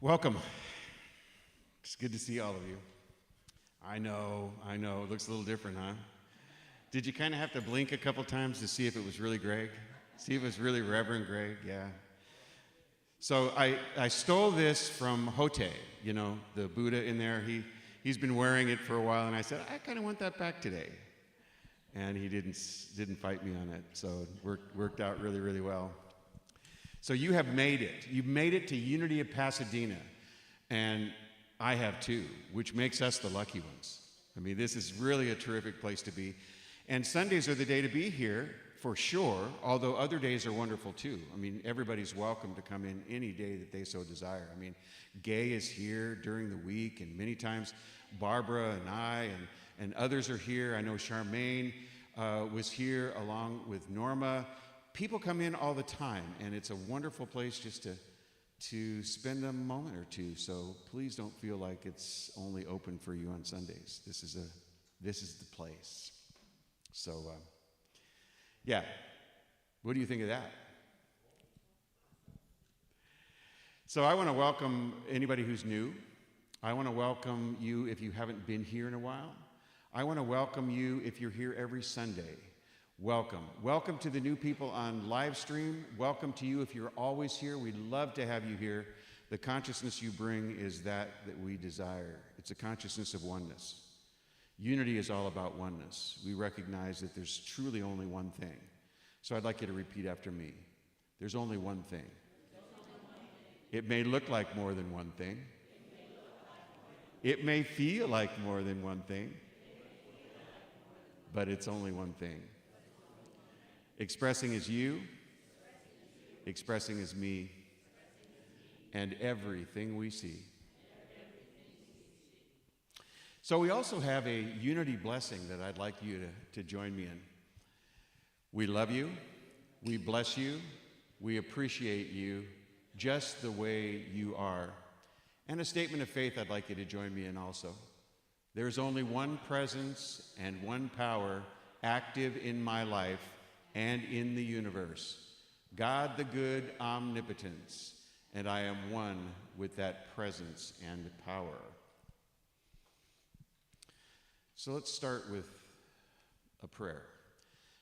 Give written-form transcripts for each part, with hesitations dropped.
Welcome. It's good to see all of you. I know, it looks a little different, huh? Did you kind of have to blink a couple times to see if it was really Greg? See if it was really Reverend Greg? Yeah. So I stole this from Hote, the Buddha in there. He's been wearing it for a while, and I said, I kind of want that back today. And he didn't fight me on it, so it worked out really, really well. So you have made it. You've made it to Unity of Pasadena, and I have too, which makes us the lucky ones. I mean, this is really a terrific place to be. And Sundays are the day to be here, for sure, although other days are wonderful too. I mean, everybody's welcome to come in any day that they so desire. I mean, Gay is here during the week, and many times Barbara and I and others are here. I know Charmaine was here along with Norma. People come in all the time, and it's a wonderful place just to spend a moment or two. So please don't feel like it's only open for you on Sundays. This is the place. So yeah, what do you think of that? So I want to welcome anybody who's new. I want to welcome you if you haven't been here in a while. I want to welcome you if you're here every Sunday. Welcome. Welcome to the new people on live stream. Welcome to you if you're always here. We'd love to have you here. The consciousness you bring is that we desire. It's a consciousness of oneness. Unity is all about oneness. We recognize that there's truly only one thing. So I'd like you to repeat after me. There's only one thing. It may look like more than one thing. It may feel like more than one thing. But it's only one thing. Expressing is you, expressing is me, and everything we see. So we also have a unity blessing that I'd like you to join me in. We love you, we bless you, we appreciate you just the way you are. And a statement of faith I'd like you to join me in also. There's only one presence and one power active in my life and in the universe, God the good omnipotence, and I am one with that presence and power. So let's start with a prayer.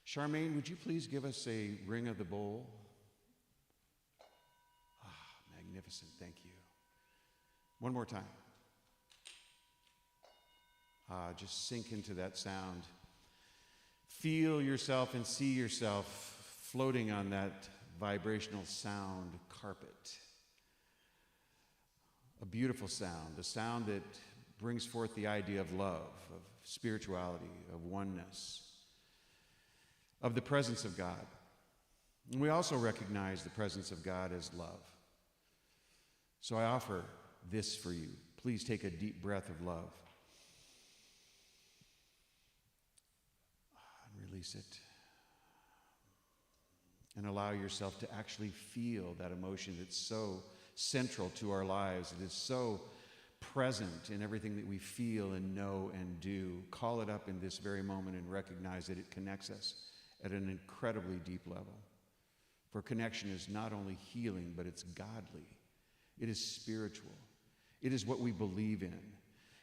Charmaine, would you please give us a ring of the bowl? Magnificent, thank you. One more time. Just sink into that sound. Feel yourself and see yourself floating on that vibrational sound carpet. A beautiful sound, a sound that brings forth the idea of love, of spirituality, of oneness, of the presence of God. And we also recognize the presence of God as love. So I offer this for you. Please take a deep breath of love. Release it. And allow yourself to actually feel that emotion that's so central to our lives. It is so present in everything that we feel and know and do. Call it up in this very moment and recognize that it connects us at an incredibly deep level. For connection is not only healing, but it's godly. It is spiritual. It is what we believe in.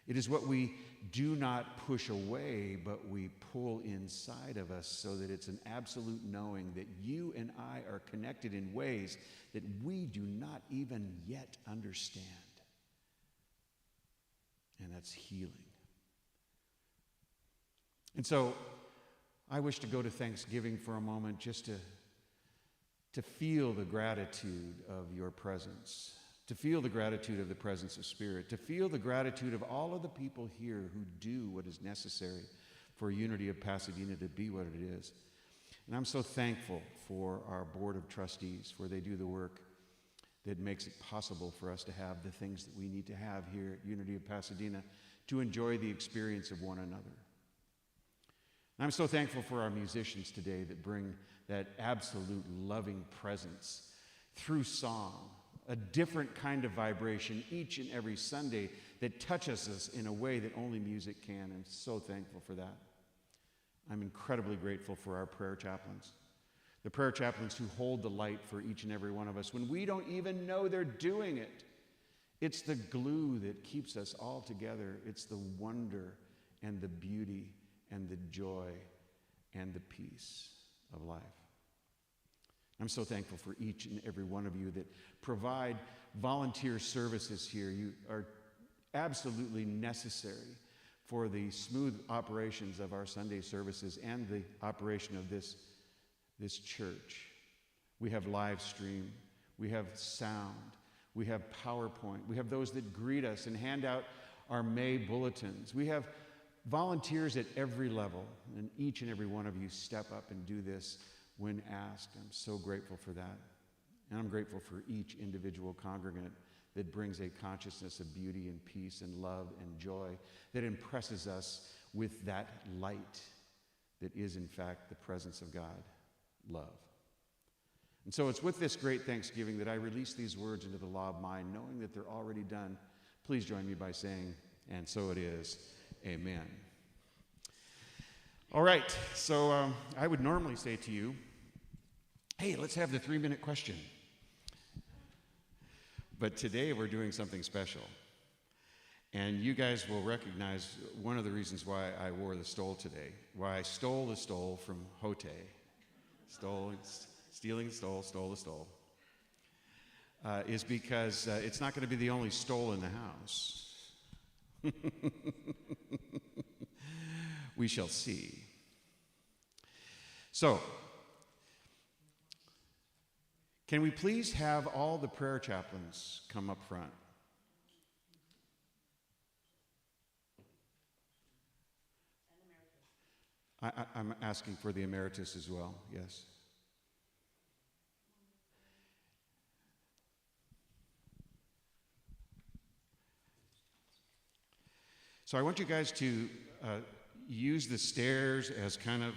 It is what we do not push away, but we pull inside of us so that it's an absolute knowing that you and I are connected in ways that we do not even yet understand. And that's healing. And so I wish to go to Thanksgiving for a moment just to feel the gratitude of your presence. To feel the gratitude of the presence of Spirit, to feel the gratitude of all of the people here who do what is necessary for Unity of Pasadena to be what it is. And I'm so thankful for our Board of Trustees, for they do the work that makes it possible for us to have the things that we need to have here at Unity of Pasadena to enjoy the experience of one another. And I'm so thankful for our musicians today that bring that absolute loving presence through song, a different kind of vibration each and every Sunday that touches us in a way that only music can. I'm so thankful for that. I'm incredibly grateful for our prayer chaplains. The prayer chaplains who hold the light for each and every one of us when we don't even know they're doing it. It's the glue that keeps us all together. It's the wonder and the beauty and the joy and the peace of life. I'm so thankful for each and every one of you that provide volunteer services here. You are absolutely necessary for the smooth operations of our Sunday services and the operation of this church. We have live stream, we have sound, we have PowerPoint, we have those that greet us and hand out our May bulletins. We have volunteers at every level, and each and every one of you step up and do this when asked. I'm so grateful for that. And I'm grateful for each individual congregant that brings a consciousness of beauty and peace and love and joy that impresses us with that light that is, in fact, the presence of God, love. And so it's with this great thanksgiving that I release these words into the law of mind, knowing that they're already done. Please join me by saying, and so it is. Amen. All right, so I would normally say to you, hey, let's have the 3-minute question. But today we're doing something special. And you guys will recognize one of the reasons why I wore the stole today, why I stole the stole from Hote. Stealing the stole, stole the stole. Is because it's not going to be the only stole in the house. We shall see. So, can we please have all the prayer chaplains come up front? I'm asking for the emeritus as well, yes. So I want you guys to use the stairs as kind of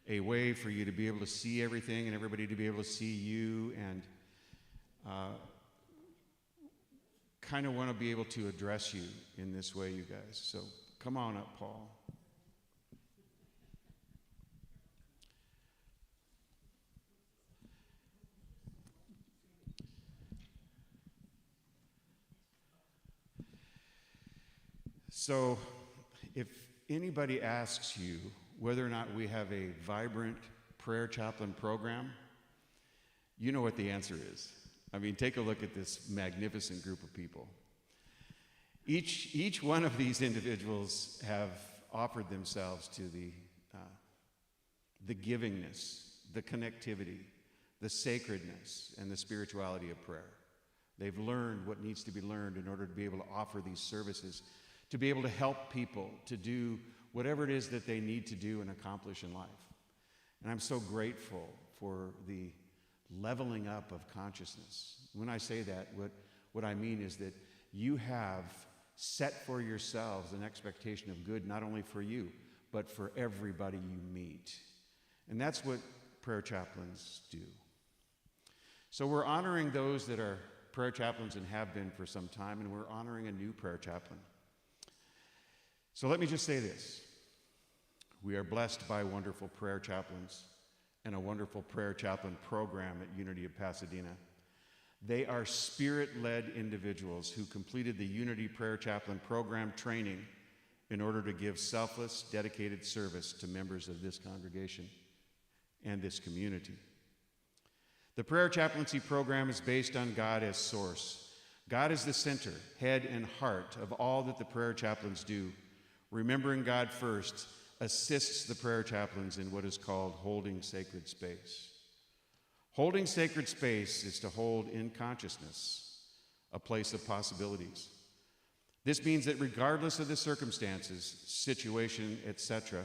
a way for you to be able to see everything and everybody to be able to see you, and kind of want to be able to address you in this way, you guys. So come on up, Paul. So if anybody asks you whether or not we have a vibrant prayer chaplain program, you know what the answer is. I mean, take a look at this magnificent group of people. Each one of these individuals have offered themselves to the givingness, the connectivity, the sacredness, and the spirituality of prayer. They've learned what needs to be learned in order to be able to offer these services, to be able to help people to do whatever it is that they need to do and accomplish in life. And I'm so grateful for the leveling up of consciousness. When I say that, what I mean is that you have set for yourselves an expectation of good, not only for you, but for everybody you meet. And that's what prayer chaplains do. So we're honoring those that are prayer chaplains and have been for some time, and we're honoring a new prayer chaplain. So let me just say this. We are blessed by wonderful prayer chaplains and a wonderful prayer chaplain program at Unity of Pasadena. They are spirit-led individuals who completed the Unity Prayer Chaplain program training in order to give selfless, dedicated service to members of this congregation and this community. The prayer chaplaincy program is based on God as source. God is the center, head, and heart of all that the prayer chaplains do. Remembering God first assists the prayer chaplains in what is called holding sacred space. Holding sacred space is to hold in consciousness a place of possibilities. This means that regardless of the circumstances, situation, etc.,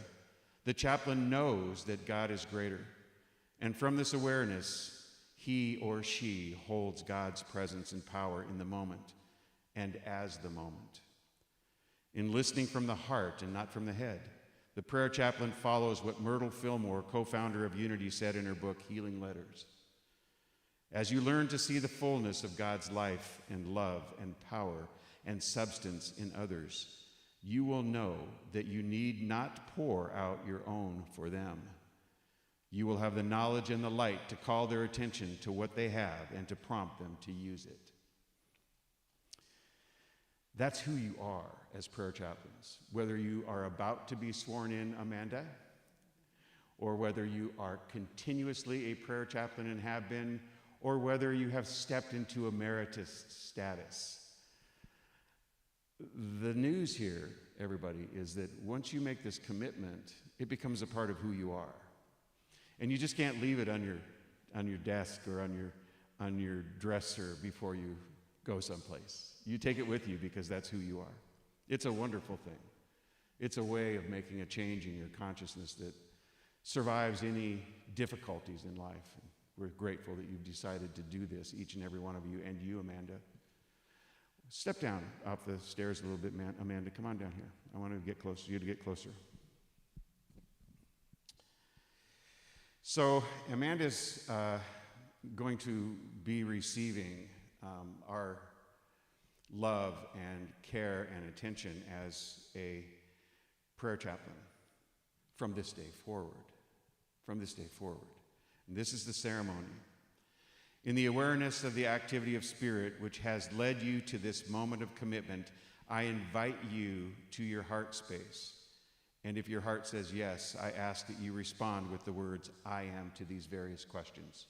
the chaplain knows that God is greater. And from this awareness, he or she holds God's presence and power in the moment and as the moment. In listening from the heart and not from the head, the prayer chaplain follows what Myrtle Fillmore, co-founder of Unity, said in her book, Healing Letters. As you learn to see the fullness of God's life and love and power and substance in others, you will know that you need not pour out your own for them. You will have the knowledge and the light to call their attention to what they have and to prompt them to use it. That's who you are as prayer chaplains. Whether you are about to be sworn in, Amanda, or whether you are continuously a prayer chaplain and have been, or whether you have stepped into emeritus status. The news here, everybody, is that once you make this commitment, it becomes a part of who you are. And you just can't leave it on your desk or on your dresser before you go someplace. You take it with you because that's who you are. It's a wonderful thing. It's a way of making a change in your consciousness that survives any difficulties in life. We're grateful that you've decided to do this, each and every one of you, and you, Amanda. Step down off the stairs a little bit, man. Amanda, come on down here. I want to get closer. You to get closer. So Amanda's going to be receiving our love and care and attention as a prayer chaplain from this day forward. From this day forward. And this is the ceremony. In the awareness of the activity of spirit which has led you to this moment of commitment, I invite you to your heart space. And if your heart says yes, I ask that you respond with the words, I am, to these various questions.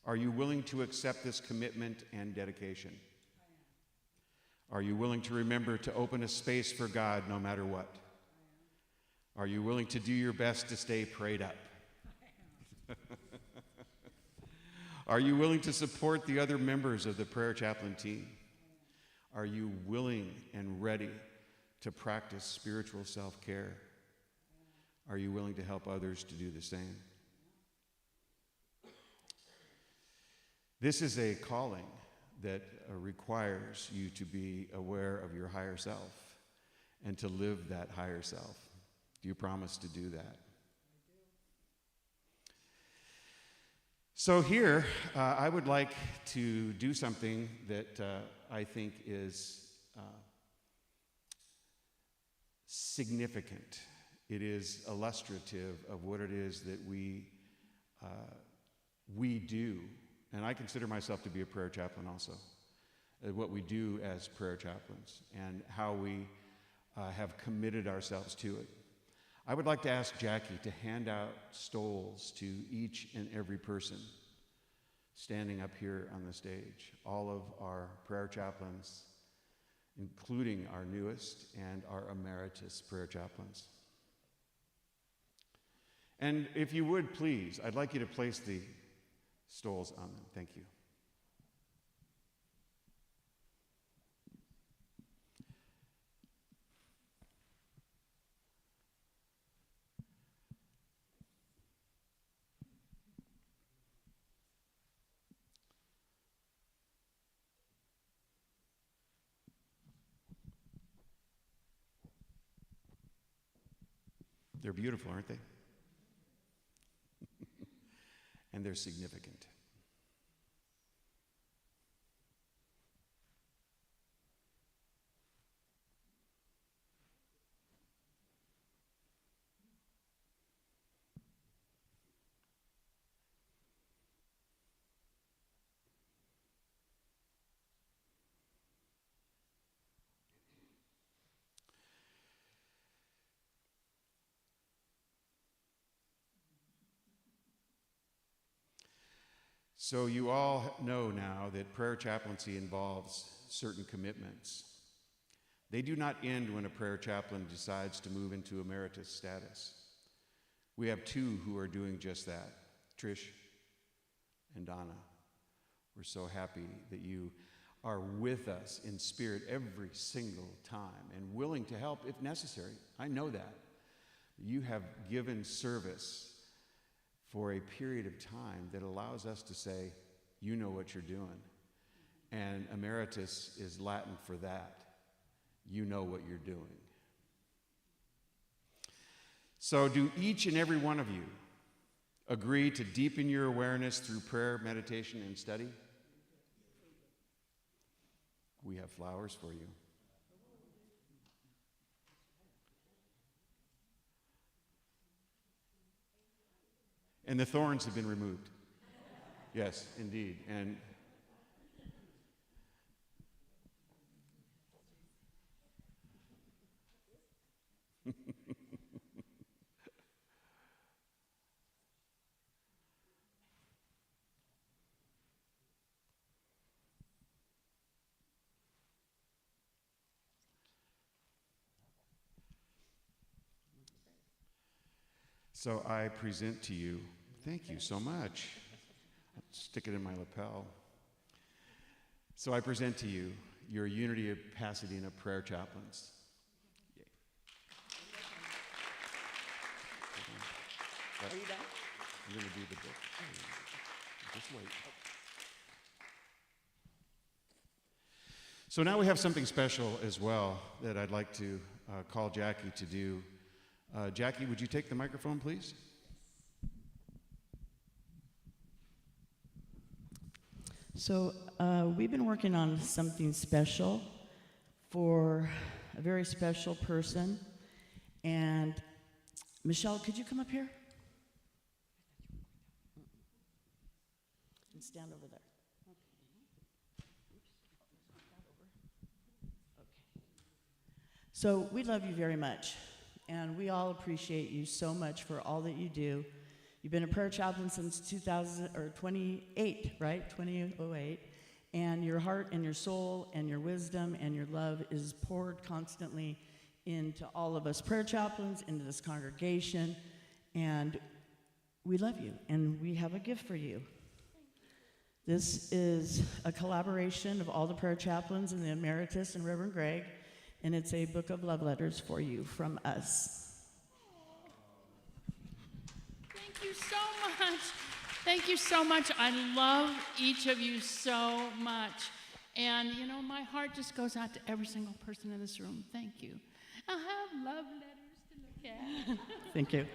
Are you willing to accept this commitment and dedication? Are you willing to remember to open a space for God no matter what? Are you willing to do your best to stay prayed up? Are you willing to support the other members of the prayer chaplain team? Are you willing and ready to practice spiritual self-care? Are you willing to help others to do the same? This is a calling that requires you to be aware of your higher self and to live that higher self. Do you promise to do that? So here, I would like to do something that I think is significant. It is illustrative of what it is that we do. And I consider myself to be a prayer chaplain also. What we do as prayer chaplains and how we have committed ourselves to it. I would like to ask Jackie to hand out stoles to each and every person standing up here on the stage. All of our prayer chaplains, including our newest and our emeritus prayer chaplains. And if you would, please, I'd like you to place the stoles on them. Thank you. They're beautiful, aren't they? And they're significant. So you all know now that prayer chaplaincy involves certain commitments. They do not end when a prayer chaplain decides to move into emeritus status. We have two who are doing just that, Trish and Donna. We're so happy that you are with us in spirit every single time and willing to help if necessary. I know that. You have given service for a period of time that allows us to say, you know what you're doing. And emeritus is Latin for that. You know what you're doing. So do each and every one of you agree to deepen your awareness through prayer, meditation, and study? We have flowers for you. And the thorns have been removed. Yes, indeed. And So I present to you, thank you so much. I'll stick it in my lapel. So I present to you your Unity of Pasadena prayer chaplains. Yay. Are you done? I'm going to do the book. Just wait. So now we have something special as well that I'd like to call Jackie to do. Jackie, would you take the microphone, please? So we've been working on something special for a very special person. And Michelle, could you come up here? And stand over there. So we love you very much, and we all appreciate you so much for all that you do. You've been a prayer chaplain since 2008, right? 2008. And your heart and your soul and your wisdom and your love is poured constantly into all of us prayer chaplains, into this congregation. And we love you, and we have a gift for you. This is a collaboration of all the prayer chaplains and the emeritus and Reverend Greg, and it's a book of love letters for you from us. Thank you so much. Thank you so much. I love each of you so much. And, you know, my heart just goes out to every single person in this room. Thank you. I have love letters to look at. Thank you.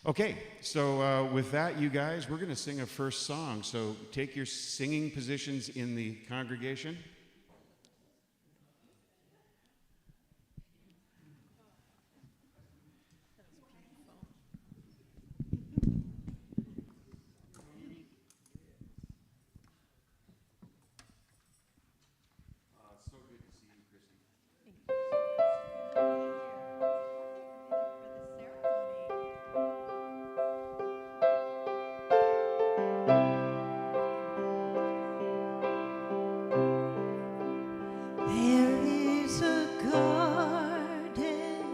Okay, so with that, you guys, we're going to sing a first song. So take your singing positions in the congregation. So good to see you, Christy. There is a garden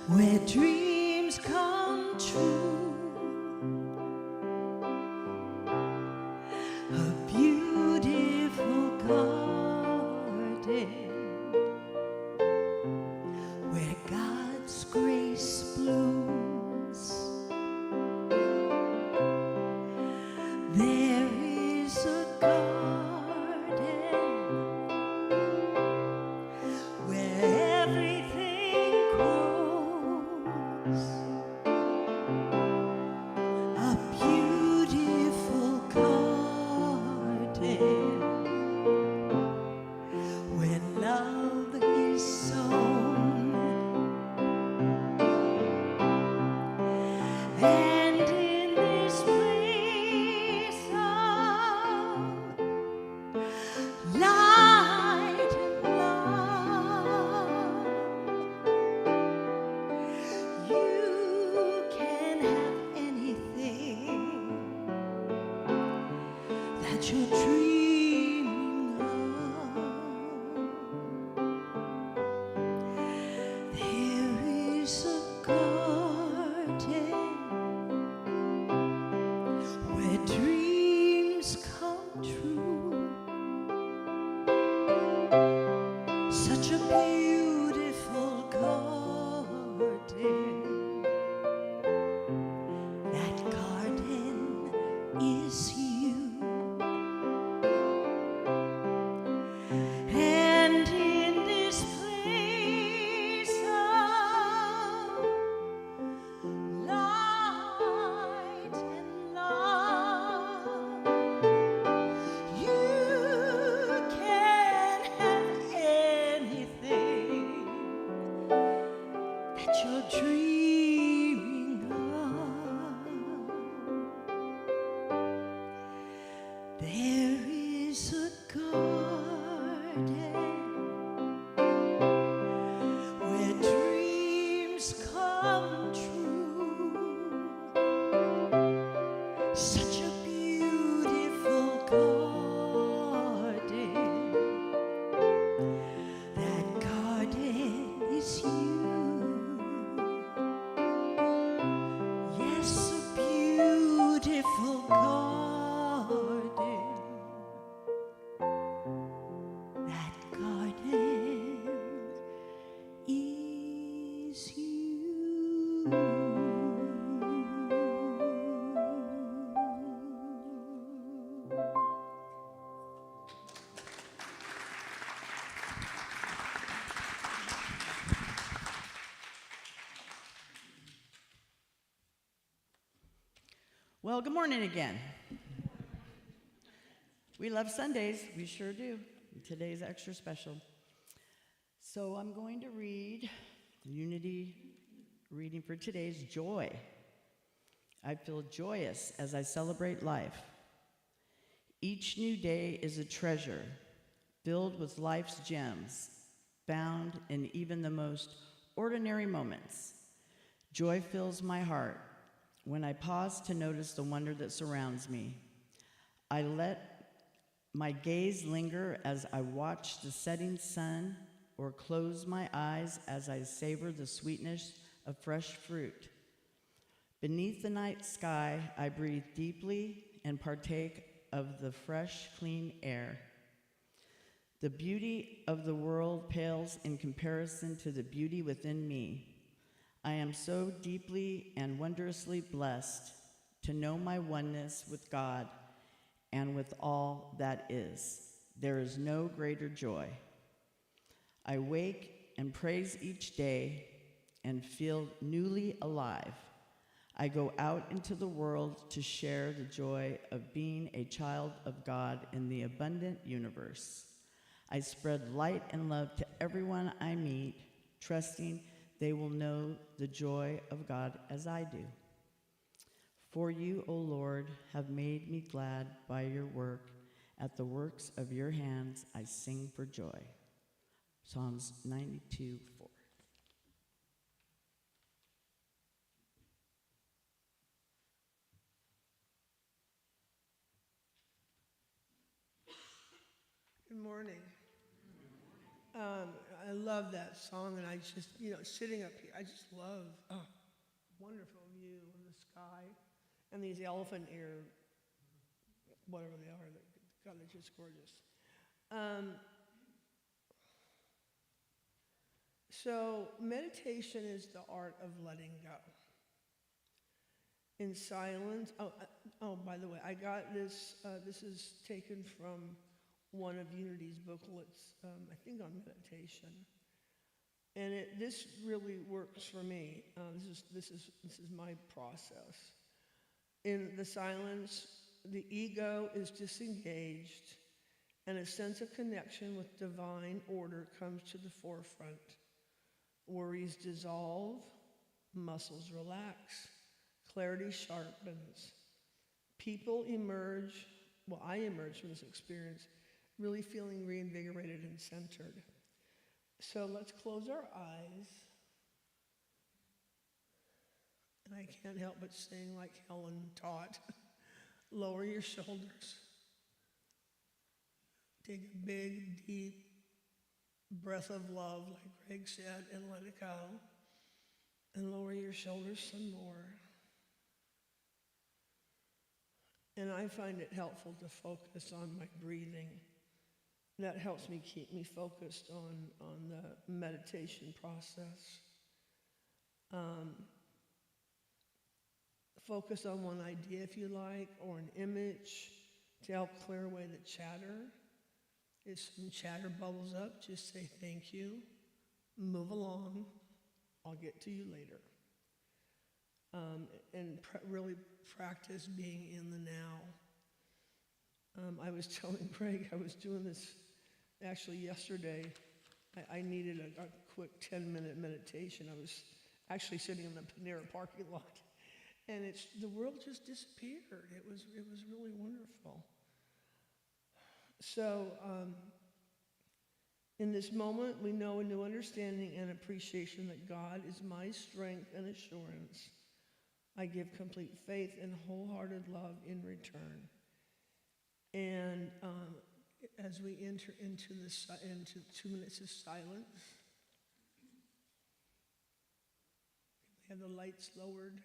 where dreams come true, a beautiful garden where God's grace blooms. There is a garden where everything grows, a beautiful garden where love is sown, and in this place of light and love, you can have anything that you're dreaming of. There is a garden where dreams come true, such a beautiful garden. That garden is you. And in this place of light and love, you can have anything that you're dreaming of. There is a garden where dreams come true, such a beautiful garden. That Well, good morning again. We love Sundays, we sure do. Today's extra special. So I'm going to read the Unity reading for today's joy. I feel joyous as I celebrate life. Each new day is a treasure filled with life's gems, found in even the most ordinary moments. Joy fills my heart when I pause to notice the wonder that surrounds me. I let my gaze linger as I watch the setting sun or close my eyes as I savor the sweetness of fresh fruit. Beneath the night sky, I breathe deeply and partake of the fresh, clean air. The beauty of the world pales in comparison to the beauty within me. I am so deeply and wondrously blessed to know my oneness with God and with all that is. There is no greater joy. I wake and praise each day and feel newly alive. I go out into the world to share the joy of being a child of God in the abundant universe. I spread light and love to everyone I meet, trusting they will know the joy of God as I do. For you, O Lord, have made me glad by your work. At the works of your hands I sing for joy. Psalms 92:4. Good morning. I love that song, and I just, sitting up here, I just love, wonderful view of the sky and these elephant ear, whatever they are. God, they're just gorgeous. So meditation is the art of letting go. In silence. By the way, I got this. This is taken from one of Unity's booklets, I think on meditation, and this really works for me. This is my process. In the silence, the ego is disengaged, and a sense of connection with divine order comes to the forefront. Worries dissolve, muscles relax, clarity sharpens. People emerge. Well, I emerged from this experience really feeling reinvigorated and centered. So let's close our eyes. And I can't help but sing like Helen taught. Lower your shoulders. Take a big, deep breath of love, like Greg said, and let it go. And lower your shoulders some more. And I find it helpful to focus on my breathing. That helps me keep me focused on the meditation process. Focus on one idea if you like, or an image to help clear away the chatter. If some chatter bubbles up, just say thank you, move along, I'll get to you later. And really practice being in the now. I was telling Greg, I was doing this actually yesterday. I needed a quick 10-minute meditation. I was actually sitting in the Panera parking lot, and the world just disappeared. It was really wonderful. So in this moment, we know a new understanding and appreciation that God is my strength and assurance. I give complete faith and wholehearted love in return. And as we enter into 2 minutes of silence, we have the lights lowered.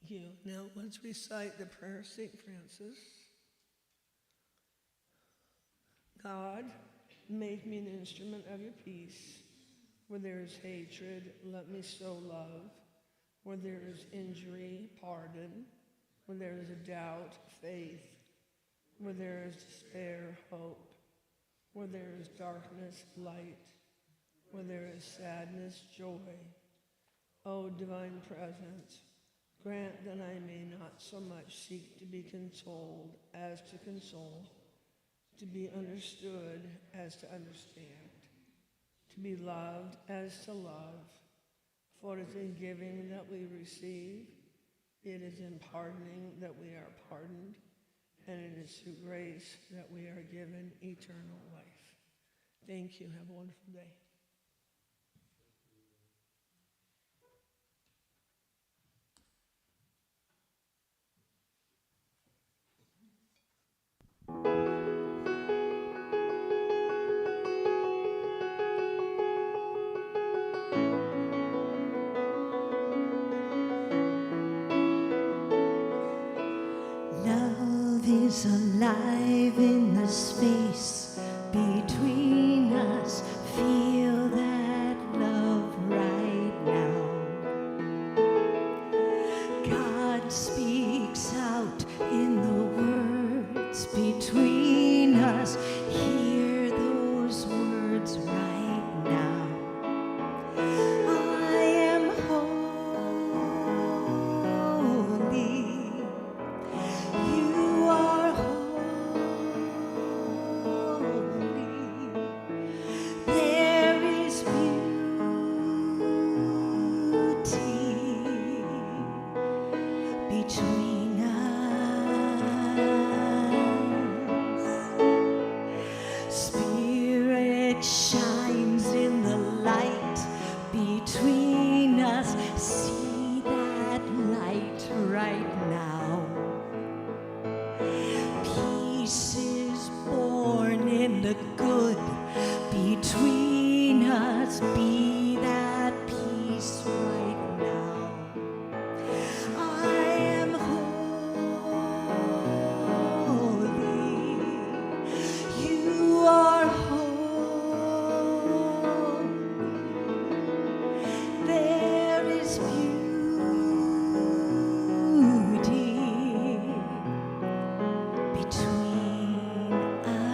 you. Now let's recite the prayer of St. Francis. God, make me an instrument of your peace. Where there is hatred, let me sow love. Where there is injury, pardon. Where there is a doubt, faith. Where there is despair, hope. Where there is darkness, light. Where there is sadness, joy. O divine presence, grant that I may not so much seek to be consoled as to console, to be understood as to understand, to be loved as to love. For it is in giving that we receive, it is in pardoning that we are pardoned, and it is through grace that we are given eternal life. Thank you. Have a wonderful day. Love is alive in the space between us. Feel that love right now. God speaks out in the words between us. Hear those words right now. I am holy. You are holy. There is beauty between us. Spirit shines in the light between us. See that light right now. Peace is born in the good between us. Be that peace right now. I am holy. You are holy. There is beauty between us.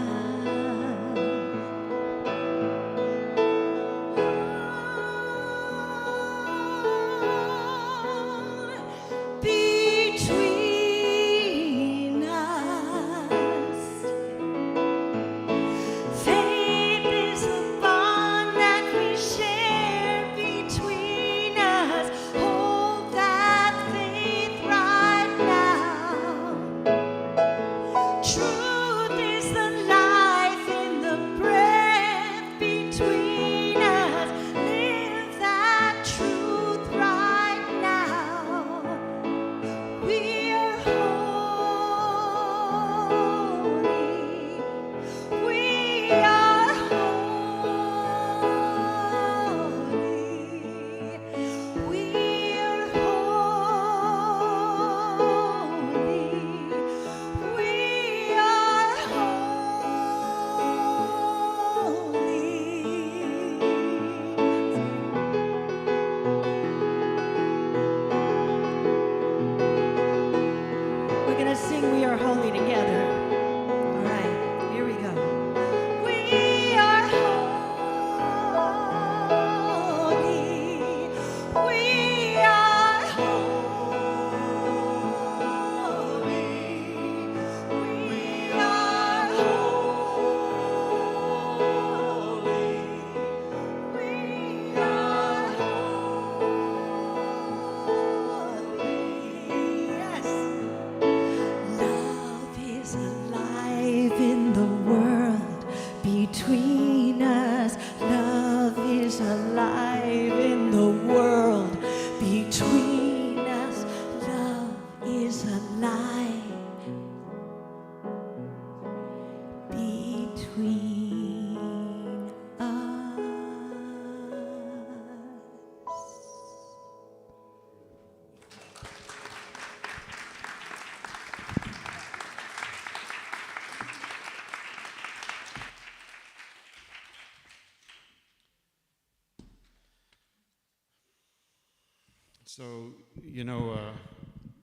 So,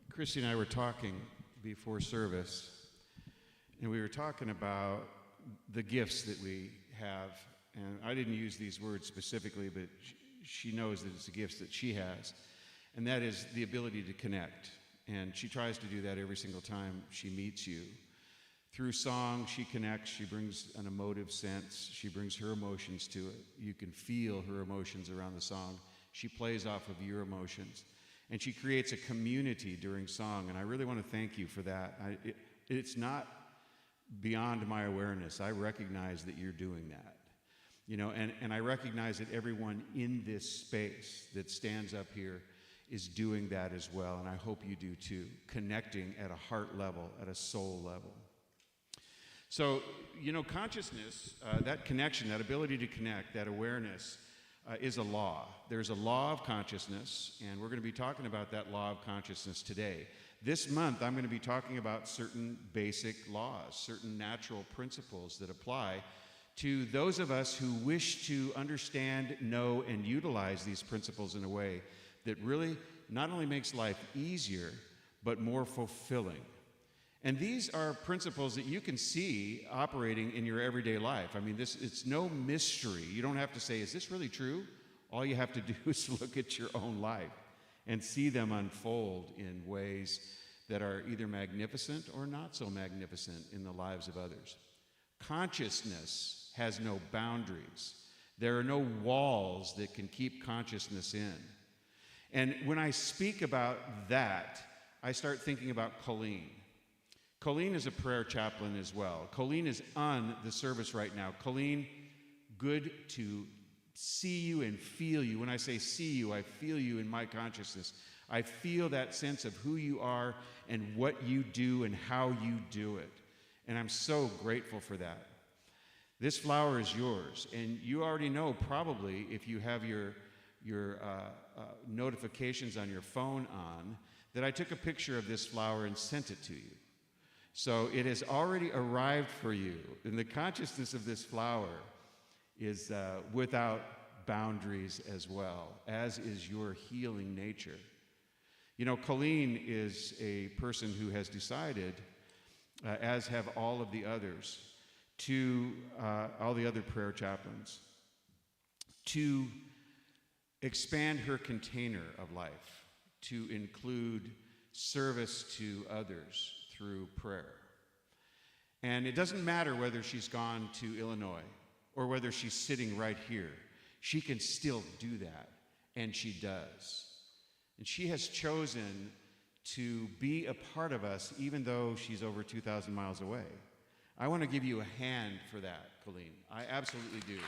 Christy and I were talking before service, and we were talking about the gifts that we have. And I didn't use these words specifically, but she knows that it's the gifts that she has. And that is the ability to connect. And she tries to do that every single time she meets you. Through song, she connects. She brings an emotive sense. She brings her emotions to it. You can feel her emotions around the song. She plays off of your emotions. And she creates a community during song. And I really want to thank you for that. It's not beyond my awareness. I recognize that you're doing that. And I recognize that everyone in this space that stands up here is doing that as well. And I hope you do too. Connecting at a heart level, at a soul level. So, consciousness, that connection, that ability to connect, that awareness, is a law. There's a law of consciousness, and we're going to be talking about that law of consciousness today. This month, I'm going to be talking about certain basic laws, certain natural principles that apply to those of us who wish to understand, know, and utilize these principles in a way that really not only makes life easier, but more fulfilling. And these are principles that you can see operating in your everyday life. I mean, it's no mystery. You don't have to say, is this really true? All you have to do is look at your own life and see them unfold in ways that are either magnificent or not so magnificent in the lives of others. Consciousness has no boundaries. There are no walls that can keep consciousness in. And when I speak about that, I start thinking about Colleen. Colleen is a prayer chaplain as well. Colleen is on the service right now. Colleen, good to see you and feel you. When I say see you, I feel you in my consciousness. I feel that sense of who you are and what you do and how you do it. And I'm so grateful for that. This flower is yours, and you already know probably if you have your notifications on your phone on, that I took a picture of this flower and sent it to you. So it has already arrived for you, and the consciousness of this flower is without boundaries as well, as is your healing nature. Colleen is a person who has decided, as have all of the others, all the other prayer chaplains, to expand her container of life, to include service to others through prayer. And it doesn't matter whether she's gone to Illinois or whether she's sitting right here. She can still do that, and she does. And she has chosen to be a part of us even though she's over 2,000 miles away. I want to give you a hand for that, Colleen. I absolutely do.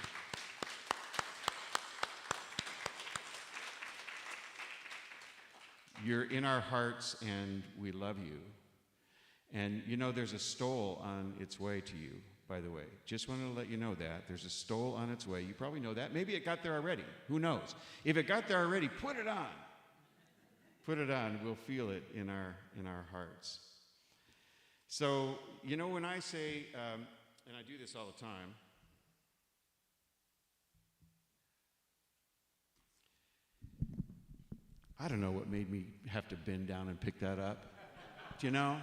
You're in our hearts, and we love you. And there's a stole on its way to you, by the way. Just wanted to let you know that. There's a stole on its way. You probably know that. Maybe it got there already. Who knows? If it got there already, put it on. Put it on. We'll feel it in our hearts. So, when I say, and I do this all the time, I don't know what made me have to bend down and pick that up. Do you know?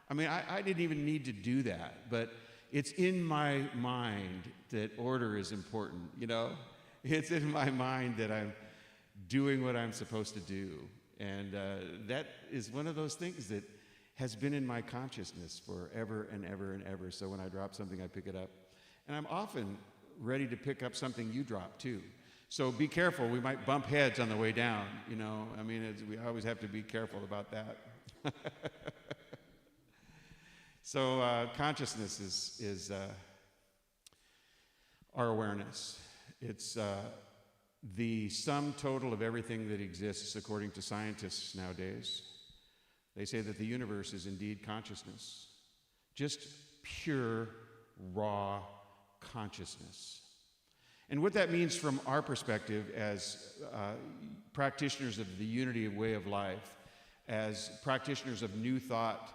I mean, I didn't even need to do that, but it's in my mind that order is important, It's in my mind that I'm doing what I'm supposed to do. And that is one of those things that has been in my consciousness forever and ever and ever. So when I drop something, I pick it up. And I'm often ready to pick up something you drop, too. So be careful. We might bump heads on the way down, I mean, we always have to be careful about that. So consciousness is our awareness. It's the sum total of everything that exists, according to scientists nowadays. They say that the universe is indeed consciousness, just pure, raw consciousness. And what that means from our perspective as practitioners of the unity way of life, as practitioners of new thought,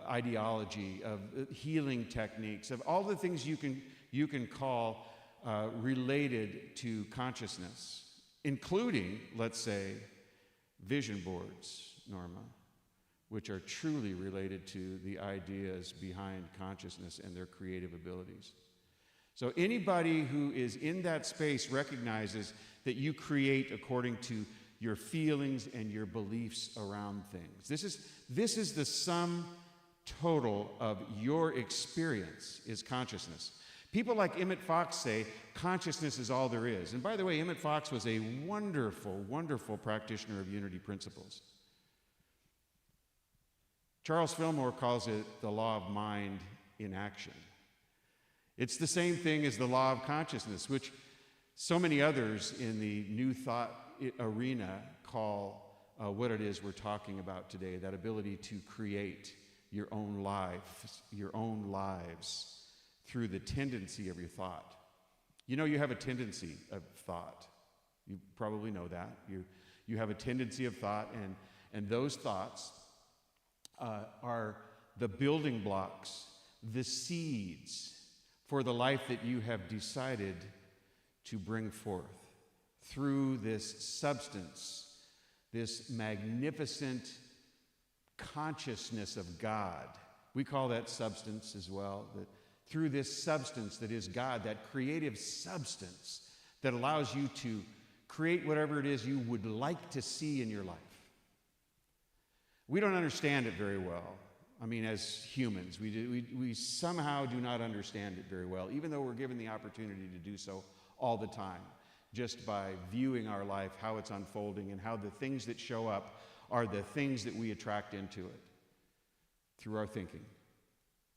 ideology, of healing techniques, of all the things you can call related to consciousness, including, let's say, vision boards, Norma, which are truly related to the ideas behind consciousness and their creative abilities. So anybody who is in that space recognizes that you create according to your feelings and your beliefs around things. This is the sum total of your experience is consciousness. People like Emmett Fox say consciousness is all there is. And by the way, Emmett Fox was a wonderful, wonderful practitioner of unity principles. Charles Fillmore calls it the law of mind in action. It's the same thing as the law of consciousness, which so many others in the new thought arena call what it is we're talking about today, that ability to create your own lives through the tendency of your thought. You know, you have a tendency of thought. You probably know that. You have a tendency of thought, and those thoughts are the building blocks, the seeds for the life that you have decided to bring forth through this substance, this magnificent consciousness of God. We call that substance as well. That through this substance that is God, that creative substance that allows you to create whatever it is you would like to see in your life. We don't understand it very well. I mean, as humans, we somehow do not understand it very well, even though we're given the opportunity to do so all the time, just by viewing our life, how it's unfolding, and how the things that show up are the things that we attract into it through our thinking,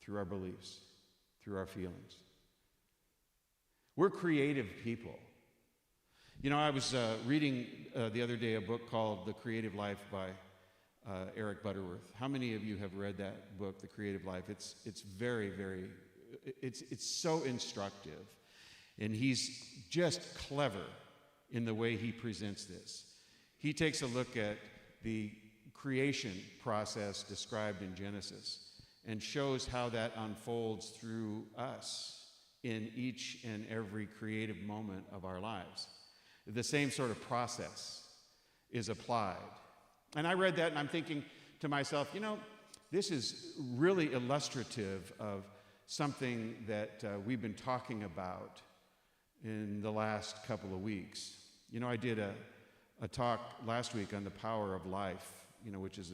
through our beliefs, through our feelings. We're creative people. You know, I was reading the other day a book called The Creative Life by Eric Butterworth. How many of you have read that book, The Creative Life? It's very, very, it's so instructive. And he's just clever in the way he presents this. He takes a look at the creation process described in Genesis and shows how that unfolds through us in each and every creative moment of our lives. The same sort of process is applied. And I read that and I'm thinking to myself, you know, this is really illustrative of something that we've been talking about in the last couple of weeks. You know, I did a talk last week on the power of life, you know, which is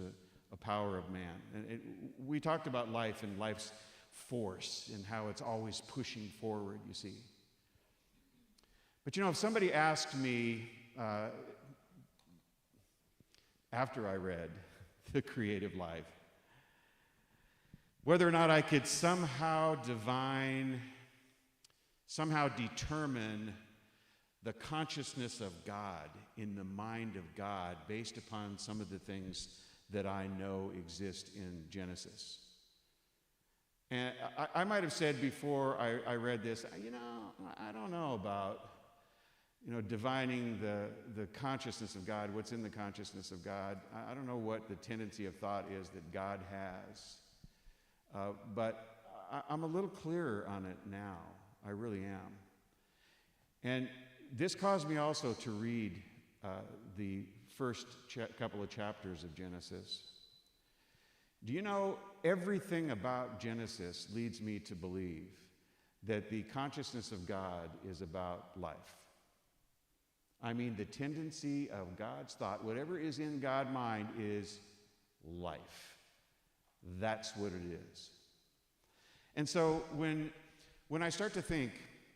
a power of man. And we talked about life and life's force and how it's always pushing forward, you see. But you know, if somebody asked me after I read The Creative Life, whether or not I could somehow determine the consciousness of God in the mind of God based upon some of the things that I know exist in Genesis. And I might have said before I read this, you know, I don't know about, you know, divining the consciousness of God, what's in the consciousness of God. I don't know what the tendency of thought is that God has. But I'm a little clearer on it now. I really am. And this caused me also to read the first couple of chapters of Genesis. Do you know, everything about Genesis leads me to believe that the consciousness of God is about life. I mean, the tendency of God's thought, whatever is in God's mind, is life. That's what it is. And so when I start to think,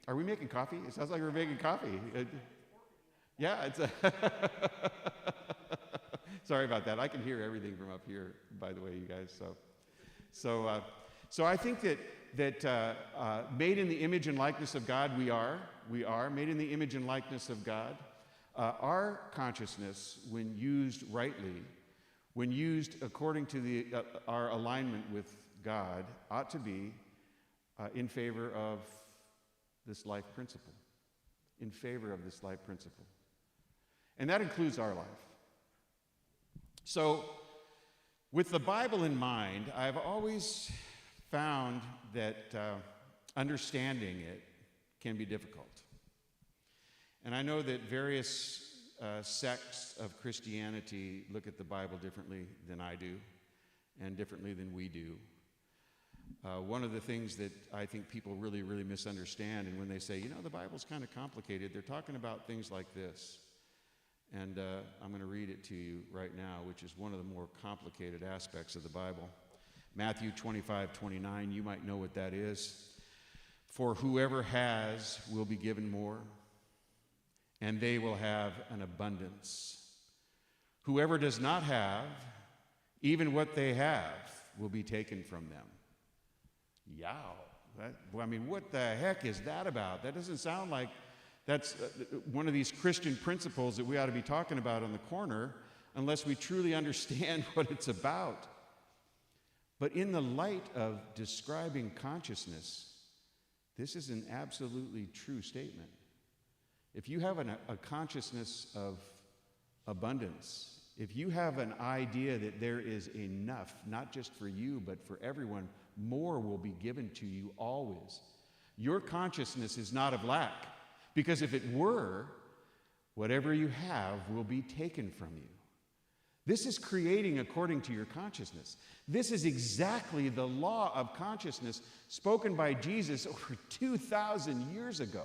are we making coffee? It sounds like we're making coffee. Yeah, it's sorry about that. I can hear everything from up here, by the way, you guys. So I think that made in the image and likeness of God, we are made in the image and likeness of God. Our consciousness, when used rightly, when used according to our alignment with God, ought to be in favor of this life principle. In favor of this life principle. And that includes our life. So, with the Bible in mind, I've always found that understanding it can be difficult. And I know that various sects of Christianity look at the Bible differently than I do and differently than we do. One of the things that I think people really, really misunderstand, and when they say, the Bible's kind of complicated, they're talking about things like this. And I'm going to read it to you right now, which is one of the more complicated aspects of the Bible. Matthew 25:29, you might know what that is. For whoever has will be given more, and they will have an abundance. Whoever does not have, even what they have will be taken from them. Yow. What the heck is that about? That doesn't sound like that's one of these Christian principles that we ought to be talking about on the corner unless we truly understand what it's about. But in the light of describing consciousness, this is an absolutely true statement. If you have a consciousness of abundance, if you have an idea that there is enough, not just for you, but for everyone, more will be given to you always. Your consciousness is not of lack, because if it were, whatever you have will be taken from you. This is creating according to your consciousness. This is exactly the law of consciousness spoken by Jesus over 2,000 years ago.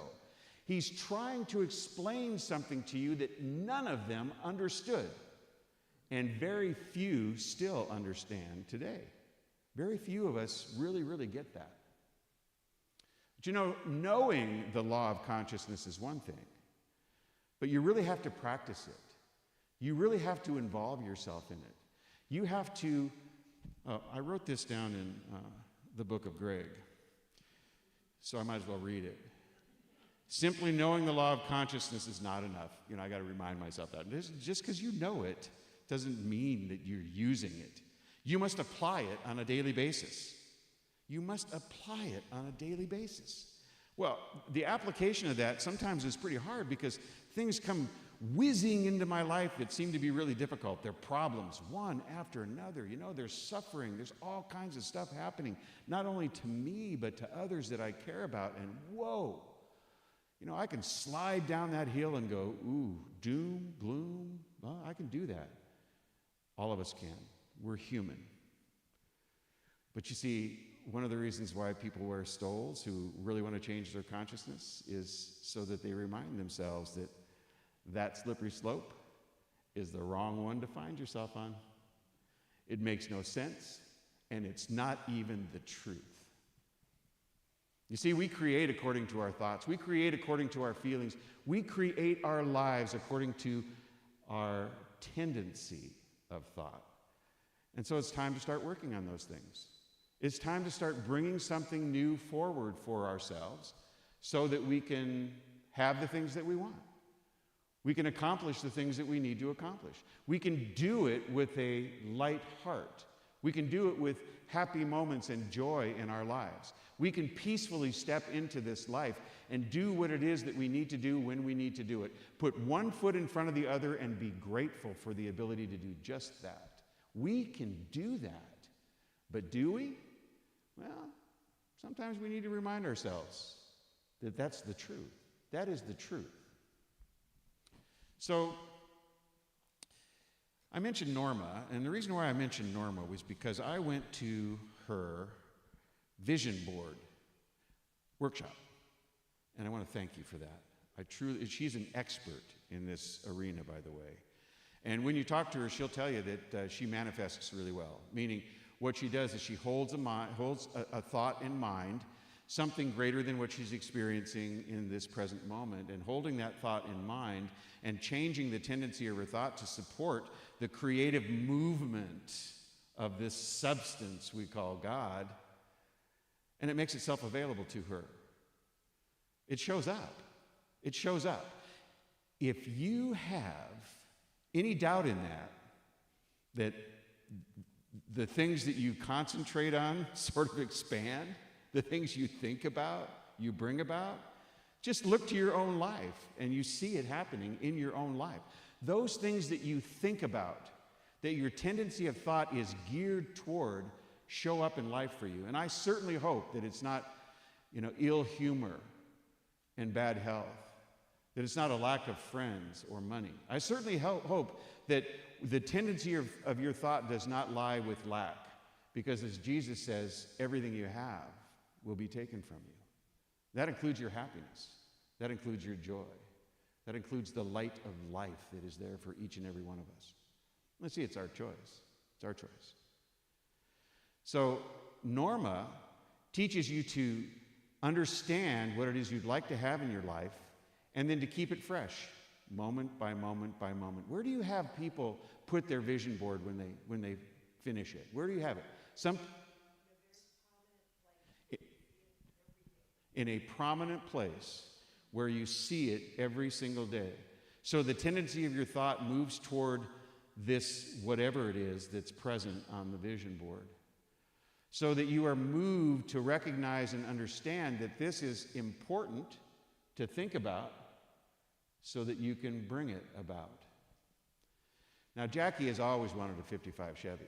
He's trying to explain something to you that none of them understood, and very few still understand today. Very few of us really, really get that. But knowing the law of consciousness is one thing, but you really have to practice it. You really have to involve yourself in it. You have to, I wrote this down in the book of Greg, so I might as well read it. Simply knowing the law of consciousness is not enough. I got to remind myself that. Just because you know it doesn't mean that you're using it. You must apply it on a daily basis. You must apply it on a daily basis. Well, the application of that sometimes is pretty hard because things come whizzing into my life that seem to be really difficult. They're problems, one after another. There's suffering. There's all kinds of stuff happening, not only to me, but to others that I care about. And whoa, I can slide down that hill and go, ooh, doom, gloom. Well, I can do that. All of us can. We're human. But you see, one of the reasons why people wear stoles who really want to change their consciousness is so that they remind themselves that that slippery slope is the wrong one to find yourself on. It makes no sense, and it's not even the truth. You see, we create according to our thoughts. We create according to our feelings. We create our lives according to our tendency of thought. And so it's time to start working on those things. It's time to start bringing something new forward for ourselves so that we can have the things that we want. We can accomplish the things that we need to accomplish. We can do it with a light heart. We can do it with happy moments and joy in our lives. We can peacefully step into this life and do what it is that we need to do when we need to do it. Put one foot in front of the other and be grateful for the ability to do just that. We can do that. But do we? Well, sometimes we need to remind ourselves that that's the truth. That is the truth. So, I mentioned Norma, and the reason why I mentioned Norma was because I went to her vision board workshop, and I want to thank you for that. She's an expert in this arena, by the way. And when you talk to her, she'll tell you that she manifests really well, meaning what she does is she holds a thought in mind, something greater than what she's experiencing in this present moment, and holding that thought in mind and changing the tendency of her thought to support the creative movement of this substance we call God, and it makes itself available to her. It shows up. It shows up. If you have any doubt in that the things that you concentrate on sort of expand, the things you think about, you bring about, just look to your own life and you see it happening in your own life. Those things that you think about, that your tendency of thought is geared toward, show up in life for you. And I certainly hope that it's not, ill humor and bad health, that it's not a lack of friends or money. I certainly hope that the tendency of your thought does not lie with lack, because as Jesus says, everything you have will be taken from you. That includes your happiness. That includes your joy. That includes the light of life that is there for each and every one of us. Let's see, it's our choice. It's our choice. So Norma teaches you to understand what it is you'd like to have in your life, and then to keep it fresh, moment by moment by moment. Where do you have people put their vision board when they finish it? Where do you have it? In a prominent place where you see it every single day. So the tendency of your thought moves toward this, whatever it is that's present on the vision board. So that you are moved to recognize and understand that this is important to think about so that you can bring it about. Now, Jackie has always wanted a 55 Chevy.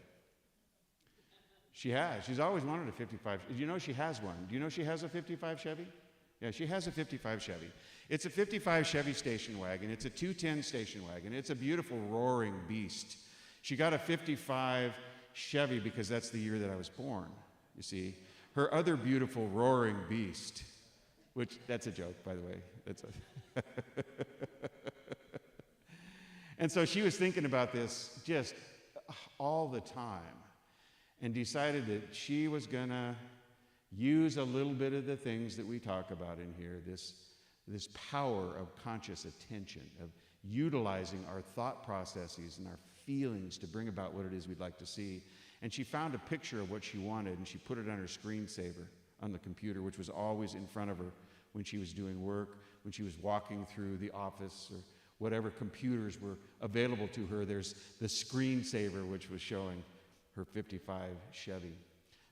She has. She's always wanted a 55. Do you know she has one? Do you know she has a 55 Chevy? Yeah, she has a 55 Chevy. It's a 55 Chevy station wagon. It's a 210 station wagon. It's a beautiful roaring beast. She got a 55 Chevy because that's the year that I was born, you see. Her other beautiful roaring beast, which, that's a joke, by the way. That's a And so she was thinking about this just all the time and decided that she was going to use a little bit of the things that we talk about in here, this power of conscious attention, of utilizing our thought processes and our feelings to bring about what it is we'd like to see. And she found a picture of what she wanted, and she put it on her screensaver on the computer, which was always in front of her when she was doing work, when she was walking through the office, or whatever computers were available to her. There's the screensaver, which was showing her 55 Chevy.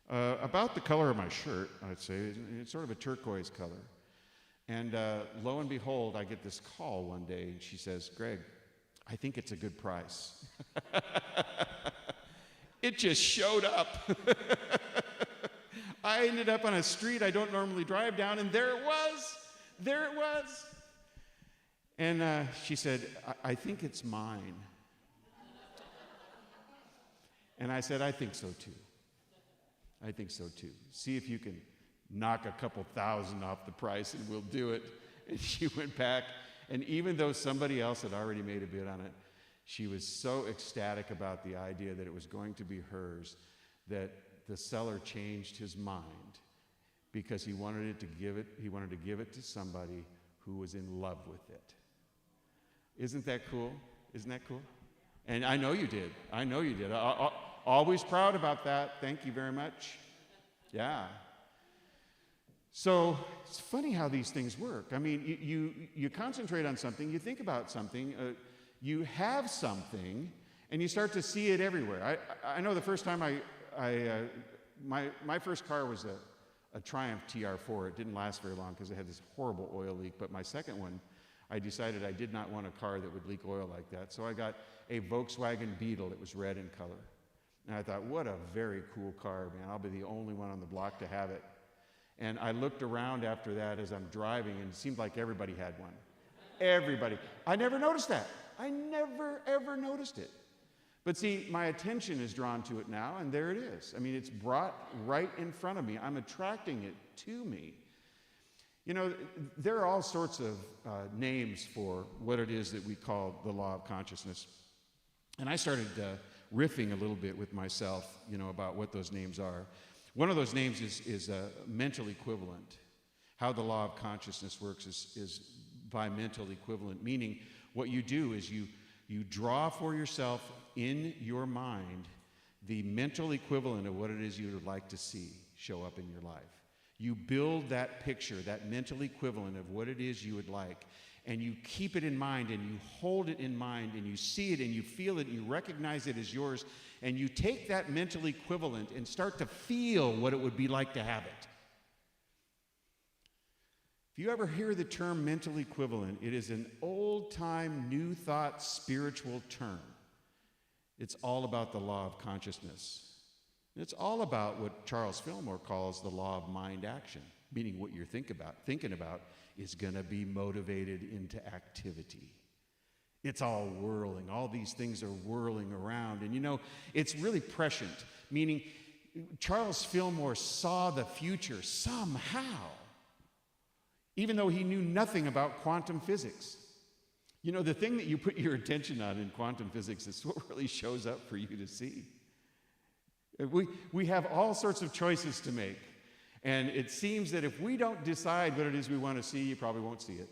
About the color of my shirt, I'd say. It's sort of a turquoise color. And lo and behold, I get this call one day, and she says, "Greg, I think it's a good price." It just showed up. I ended up on a street I don't normally drive down, and there it was. There it was. And she said, I think it's mine. And I said, I think so too. I think so too. See if you can knock a couple thousand off the price and we'll do it. And she went back, and even though somebody else had already made a bid on it, she was so ecstatic about the idea that it was going to be hers that the seller changed his mind because he wanted to give it to somebody who was in love with it. Isn't that cool? Isn't that cool? And I know you did. I know you did. Always proud about that. Thank you very much. Yeah. So it's funny how these things work. I mean, you concentrate on something, you think about something, you have something, and you start to see it everywhere. I know the first time my first car was a Triumph TR4. It didn't last very long because it had this horrible oil leak. But my second one, I decided I did not want a car that would leak oil like that. So I got a Volkswagen Beetle that was red in color. And I thought, what a very cool car, man. I'll be the only one on the block to have it. And I looked around after that as I'm driving, and it seemed like everybody had one. Everybody. I never noticed that. I never, ever noticed it. But see, my attention is drawn to it now, and there it is. I mean, it's brought right in front of me. I'm attracting it to me. You know, there are all sorts of names for what it is that we call the law of consciousness. And I started riffing a little bit with myself, you know, about what those names are. One of those names is mental equivalent. How the law of consciousness works is by mental equivalent, meaning what you do is you draw for yourself in your mind the mental equivalent of what it is you would like to see show up in your life. You build that picture, that mental equivalent of what it is you would like, and you keep it in mind, and you hold it in mind, and you see it, and you feel it, and you recognize it as yours, and you take that mental equivalent and start to feel what it would be like to have it. If you ever hear the term mental equivalent, it is an old-time, new thought spiritual term. It's all about the law of consciousness. It's all about what Charles Fillmore calls the law of mind action. meaning what you're thinking about is going to be motivated into activity. It's all whirling. All these things are whirling around. And you know, it's really prescient, meaning Charles Fillmore saw the future somehow, even though he knew nothing about quantum physics. You know, the thing that you put your attention on in quantum physics is what really shows up for you to see. We have all sorts of choices to make. And it seems that if we don't decide what it is we want to see, you probably won't see it.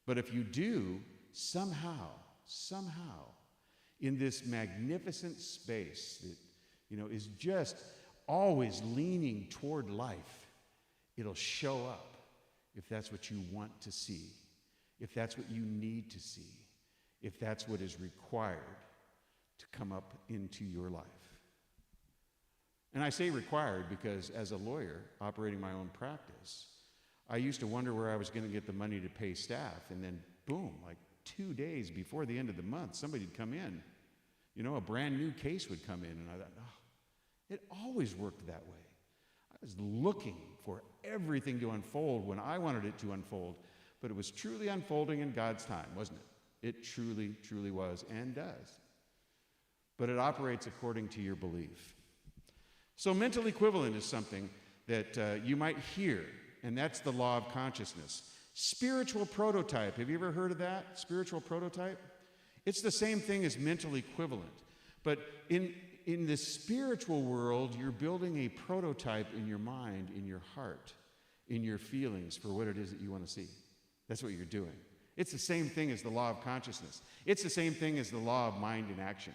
But if you do, somehow, in this magnificent space that, you know, is just always leaning toward life, it'll show up if that's what you want to see, if that's what you need to see, if that's what is required to come up into your life. And I say required because as a lawyer operating my own practice, I used to wonder where I was going to get the money to pay staff, and then boom, like 2 days before the end of the month, somebody'd come in. You know, a brand new case would come in, and I thought, oh, it always worked that way. I was looking for everything to unfold when I wanted it to unfold, but it was truly unfolding in God's time, wasn't it? It truly, truly was and does. But it operates according to your belief. So mental equivalent is something that you might hear, and that's the law of consciousness. Spiritual prototype, have you ever heard of that? Spiritual prototype? It's the same thing as mental equivalent. But in the spiritual world, you're building a prototype in your mind, in your heart, in your feelings for what it is that you want to see. That's what you're doing. It's the same thing as the law of consciousness. It's the same thing as the law of mind in action.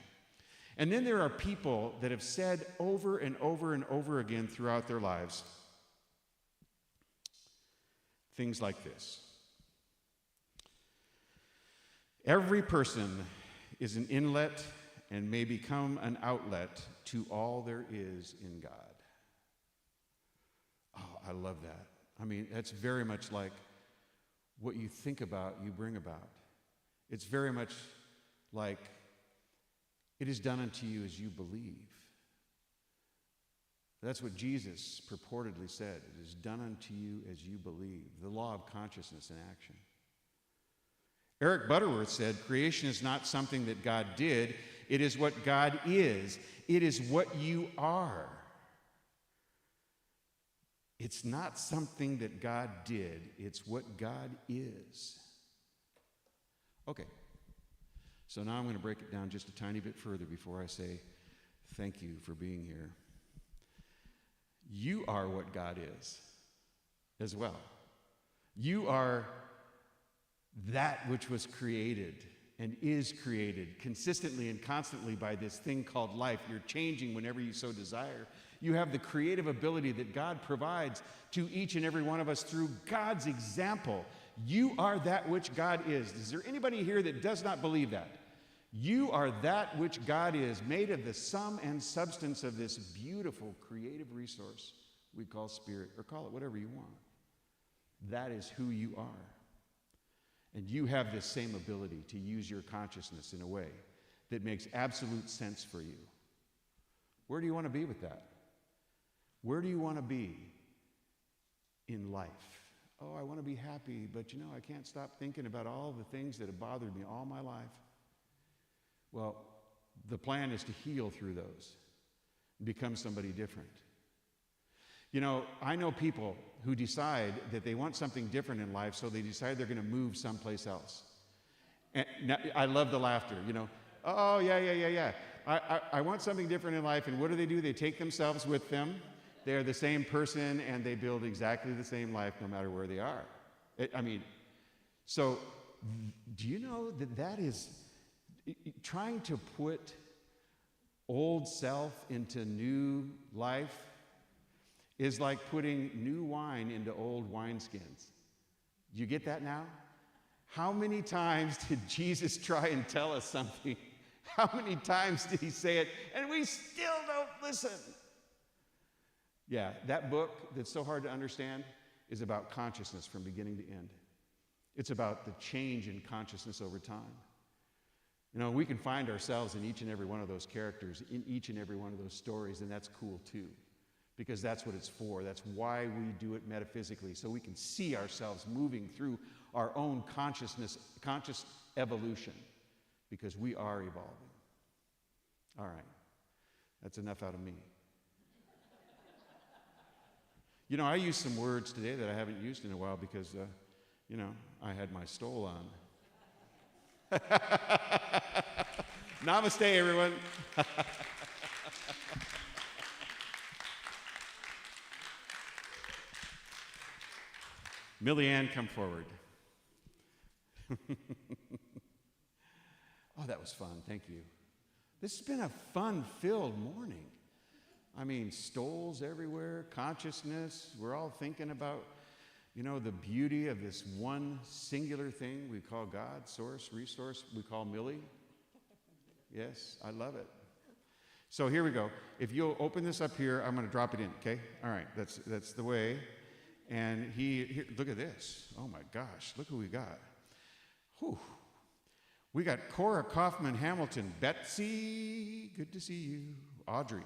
And then there are people that have said over and over and over again throughout their lives things like this. Every person is an inlet and may become an outlet to all there is in God. Oh, I love that. I mean, that's very much like what you think about, you bring about. It's very much like it is done unto you as you believe. That's what Jesus purportedly said. It is done unto you as you believe. The law of consciousness in action. Eric Butterworth said, creation is not something that God did. It is what God is. It is what you are. It's not something that God did. It's what God is. Okay. So now I'm going to break it down just a tiny bit further before I say thank you for being here. You are what God is as well. You are that which was created and is created consistently and constantly by this thing called life. You're changing whenever you so desire. You have the creative ability that God provides to each and every one of us through God's example. You are that which God is. Is there anybody here that does not believe that? You are that which God is, made of the sum and substance of this beautiful creative resource we call spirit, or call it whatever you want. That is who you are. And you have this same ability to use your consciousness in a way that makes absolute sense for you. Where do you want to be with that? Where do you want to be in life? Oh, I want to be happy, but you know, I can't stop thinking about all the things that have bothered me all my life. Well, the plan is to heal through those, become somebody different. You know, I know people who decide that they want something different in life, so they decide they're going to move someplace else. And now, I love the laughter, you know. Oh, yeah. I want something different in life, and what do? They take themselves with them. They're the same person, and they build exactly the same life no matter where they are. So do you know that is trying to put old self into new life is like putting new wine into old wineskins. Do you get that now? How many times did Jesus try and tell us something? How many times did he say it? And we still don't listen. Yeah, that book that's so hard to understand is about consciousness from beginning to end. It's about the change in consciousness over time. You know, we can find ourselves in each and every one of those characters, in each and every one of those stories, and that's cool too. because that's what it's for. That's why we do it metaphysically, so we can see ourselves moving through our own conscious evolution, because we are evolving. All right, that's enough out of me. You know, I used some words today that I haven't used in a while because, I had my stole on. Namaste, everyone. Millie Ann, come forward. Oh, that was fun. Thank you. This has been a fun-filled morning. I mean, stoles everywhere, consciousness. We're all thinking about, the beauty of this one singular thing we call God, source, resource, we call Millie. Yes, I love it. So here we go. If you'll open this up here, I'm going to drop it in, okay? All right, that's the way. And here, look at this. Oh my gosh, look who we got. Whew. We got Cora Kaufman Hamilton, Betsy, good to see you, Audrey.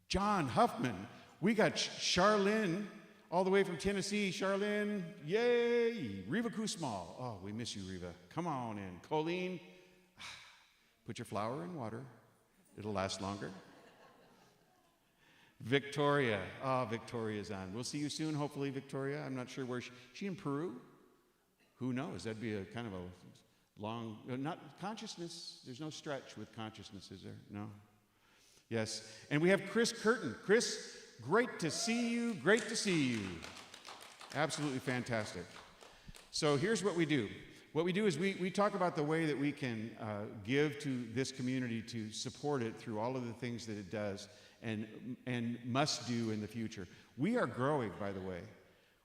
John Huffman. We got Charlene, all the way from Tennessee. Charlene, yay. Reva Kusmal. Oh, we miss you, Reva. Come on in. Colleen, put your flour in water. It'll last longer. Victoria. Oh, Victoria's on. We'll see you soon, hopefully, Victoria. I'm not sure where she in Peru? Who knows? That'd be a kind of a long, not consciousness. There's no stretch with consciousness, is there? No. Yes. And we have Chris Curtin. Chris, great to see you. Great to see you. Absolutely fantastic. So here's what we do. What we do is we talk about the way that we can give to this community to support it through all of the things that it does and must do in the future. We are growing, by the way.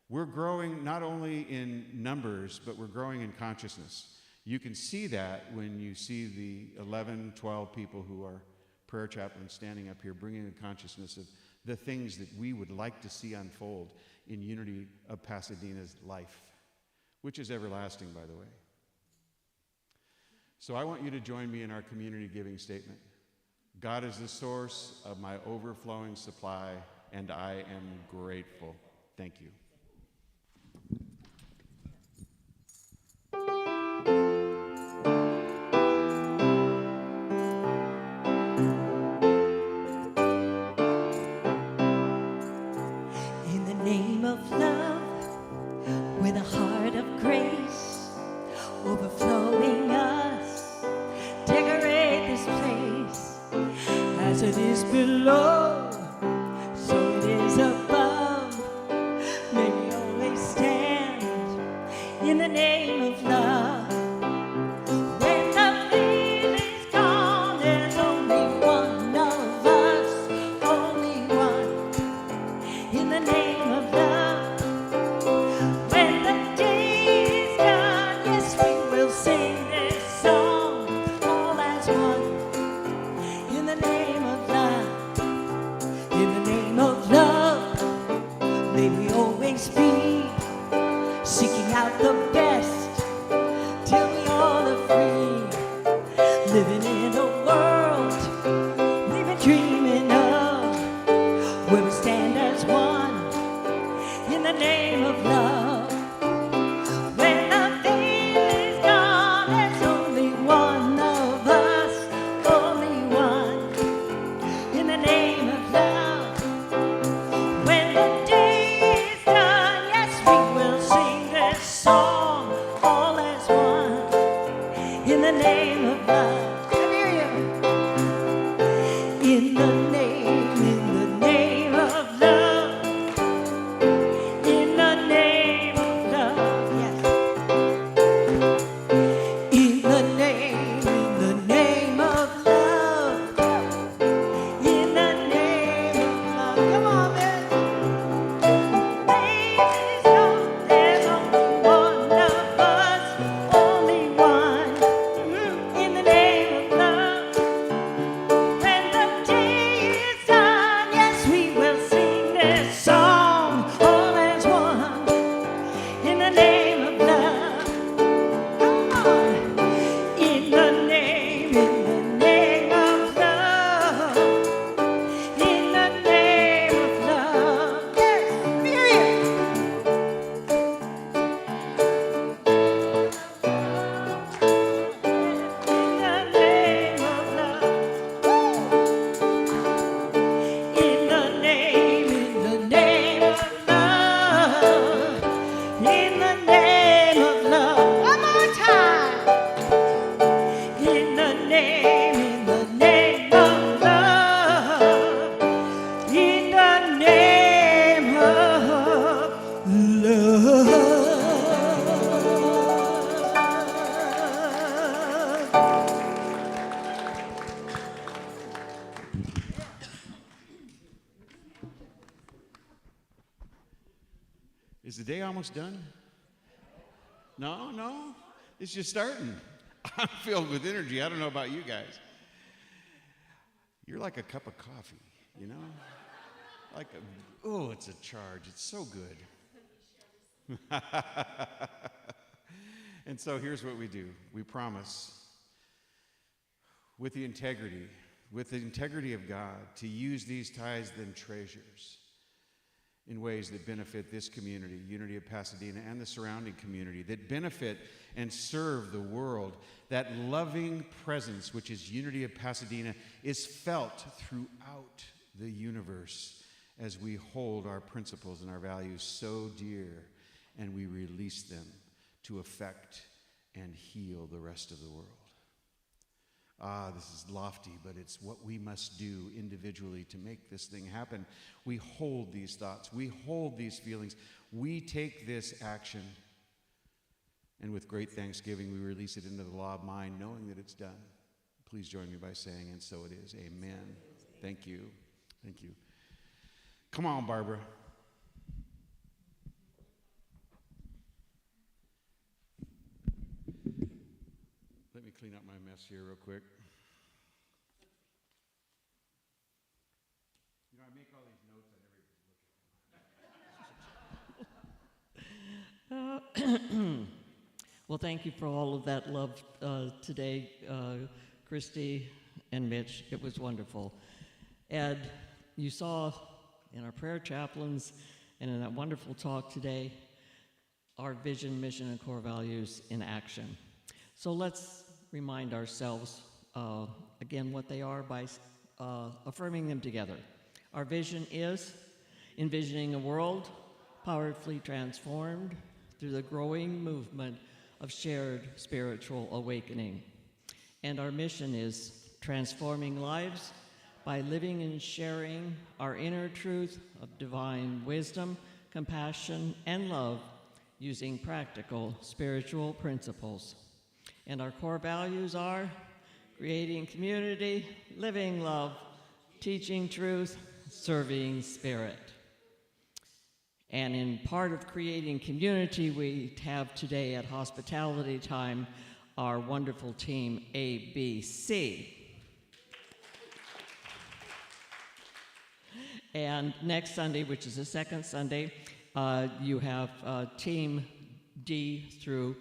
We're growing not only in numbers, but we're growing in consciousness. You can see that when you see the 11, 12 people who are prayer chaplains standing up here, bringing a consciousness of the things that we would like to see unfold in Unity of Pasadena's life, which is everlasting, by the way. So I want you to join me in our community giving statement. God is the source of my overflowing supply, and I am grateful. Thank you. In the name of love, with a heart of grace, overflowing us, decorate this place. As it is below, so it is above. May we always stand in the name of love. When the feeling's gone, there's only one of us, only one, in the name of love. When the day is done, yes, we will sing this song, all as one, in the name of love. In the name of love, may we always be seeking out the best till we all are free, living in a world we've been dreaming of, where we stand as one in the name of love. When the veil is gone, there's only one of us, only one, in the name of love. When the day is done, yes, we will sing this song, all as one, in the name of love. Let me hear you. In the name of love, in the name of love, yes. In the name of love, in the name of love. Come on, man. There's only one of us, only one, in the name of love. When the day is done, yes, we will sing this song, all as one, in the name of love. Come on. In the name of love, in the name in the name of love. One more time. In the name of love. In the name of love. Is the day almost done? No, it's just starting. I'm filled with energy. I don't know about you guys. You're like a cup of coffee, you know? It's a charge. It's so good. And so here's what we do. We promise, with the integrity of God, to use these tithes and treasures in ways that benefit this community, Unity of Pasadena, and the surrounding community, that benefit and serve the world. That loving presence, which is Unity of Pasadena, is felt throughout the universe as we hold our principles and our values so dear and we release them to affect and heal the rest of the world. This is lofty, but it's what we must do individually to make this thing happen. We hold these thoughts. We hold these feelings. We take this action, and with great thanksgiving, we release it into the law of mind, knowing that it's done. Please join me by saying, and so it is. Amen. Thank you. Thank you. Come on, Barbara. Let me clean up my mess here real quick. You know, I make all these notes, I never look at them. Well, thank you for all of that love today, Christy and Mitch. It was wonderful. Ed, you saw in our prayer chaplains and in that wonderful talk today our vision, mission, and core values in action. So let's remind ourselves again what they are by affirming them together. Our vision is envisioning a world powerfully transformed through the growing movement of shared spiritual awakening. And our mission is transforming lives by living and sharing our inner truth of divine wisdom, compassion, and love using practical spiritual principles. And our core values are creating community, living love, teaching truth, serving spirit. And in part of creating community, we have today at hospitality time our wonderful team ABC. And next Sunday, which is the second Sunday, you have Team D through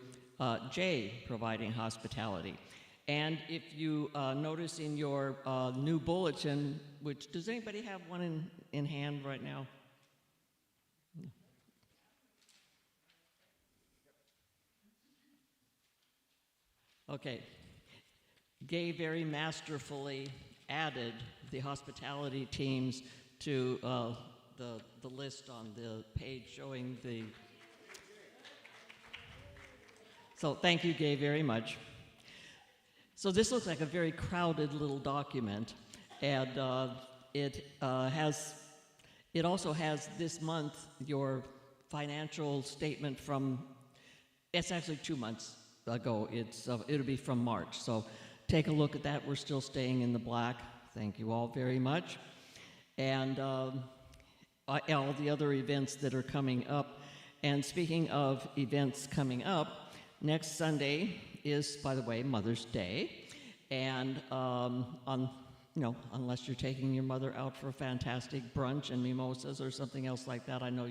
J providing hospitality. And if you notice in your new bulletin, which, does anybody have one in hand right now? Okay. Gay very masterfully added the hospitality teams to the list on the page showing the... So thank you, Gay, very much. So this looks like a very crowded little document, and it also has this month your financial statement from, it's actually 2 months ago. It'll be from March. So take a look at that. We're still staying in the black. Thank you all very much. And all the other events that are coming up. And speaking of events coming up, next Sunday is, by the way, Mother's Day. And unless you're taking your mother out for a fantastic brunch and mimosas or something else like that, I know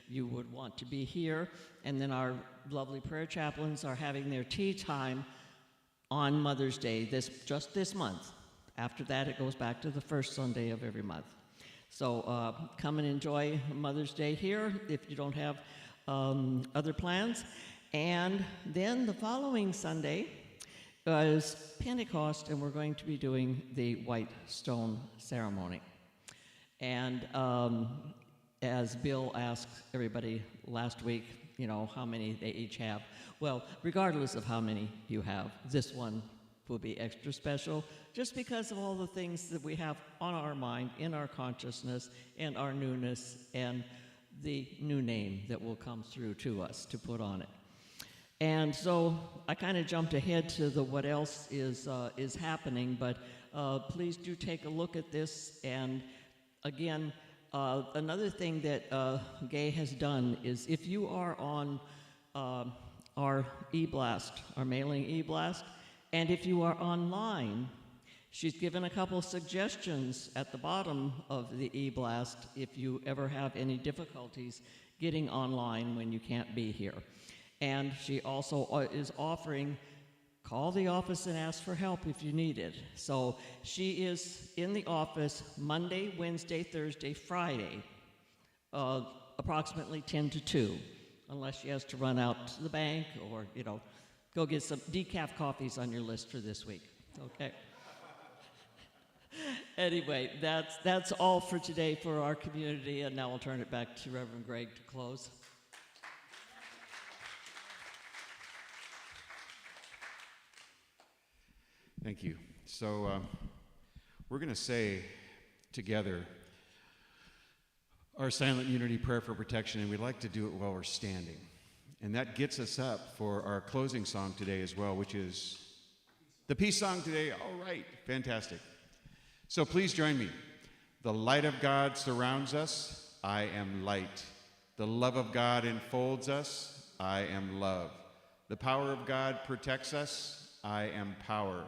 you would want to be here. And then our lovely prayer chaplains are having their tea time on Mother's Day just this month. After that, it goes back to the first Sunday of every month. So come and enjoy Mother's Day here if you don't have other plans. And then the following Sunday is Pentecost, and we're going to be doing the white stone ceremony. And as Bill asked everybody last week, how many they each have. Well, regardless of how many you have, this one will be extra special just because of all the things that we have on our mind, in our consciousness, and our newness, and the new name that will come through to us to put on it. And so I kind of jumped ahead to the what else is happening, but please do take a look at this. And again, another thing that Gay has done is if you are on our e-blast, our mailing e-blast, and if you are online, she's given a couple suggestions at the bottom of the e-blast if you ever have any difficulties getting online when you can't be here. And she also is offering, call the office and ask for help if you need it. So she is in the office Monday, Wednesday, Thursday, Friday, approximately 10 to 2, unless she has to run out to the bank or, go get some decaf coffees on your list for this week, okay? Anyway, that's all for today for our community, and now I'll turn it back to Reverend Greg to close. Thank you. So we're going to say together our silent unity prayer for protection, and we'd like to do it while we're standing. And that gets us up for our closing song today as well, which is the peace song today. All right, fantastic. So please join me. The light of God surrounds us. I am light. The love of God enfolds us. I am love. The power of God protects us. I am power.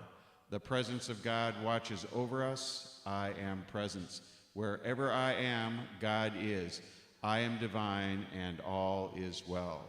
The presence of God watches over us. I am presence. Wherever I am, God is. I am divine, and all is well.